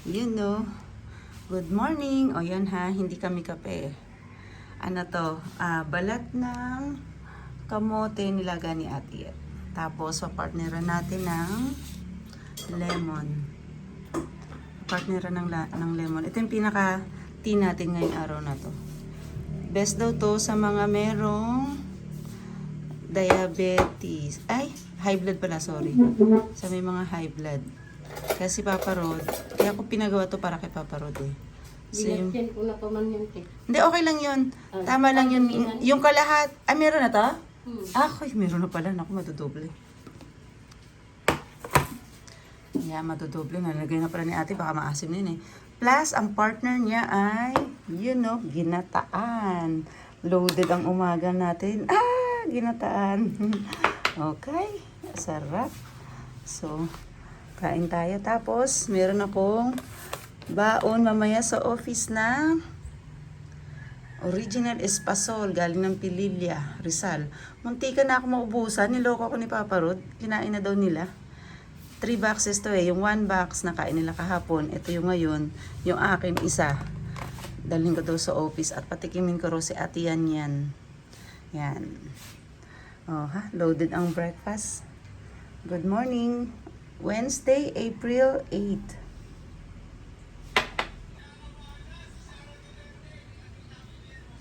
Good morning. O yan ha, hindi kami kape. Ano to? Balat ng kamote nilaga ni Ate. Tapos, papartneran natin ng lemon. Partneran ng lemon. Ito yung pinaka-tea natin ngayong araw na to. Best daw to sa mga merong diabetes. Ay, high blood pala, sorry. Sa may mga high blood. Kasi Papa Rod, kaya ako pinagawa to para kay Papa Rod eh. So, Binagyan ko na pa man yun, te. hindi, okay lang yun. Tama lang yun. Yung kalahat. Meron na to? Meron na pala. Naku, madudoble. Yeah, madudoble. Nalagay na pala ni ate. Baka maasim na yun eh. Plus, ang partner niya ay, ginataan. Loaded ang umaga natin. Ginataan. Okay. Sarap. So, kain tayo. Tapos, meron akong baon mamaya sa office na original espasol galing ng Pililla, Rizal. Muntika na ako maubusan. Niloko ako ni Papa Rod. Kinain na daw nila. 3 boxes to eh. Yung 1 box na kain nila kahapon. Ito yung ngayon. Yung akin isa. Dalhin ko daw sa office at patikimin ko raw si Ate Yan. Yan. Loaded ang breakfast. Good morning. Wednesday, April 8.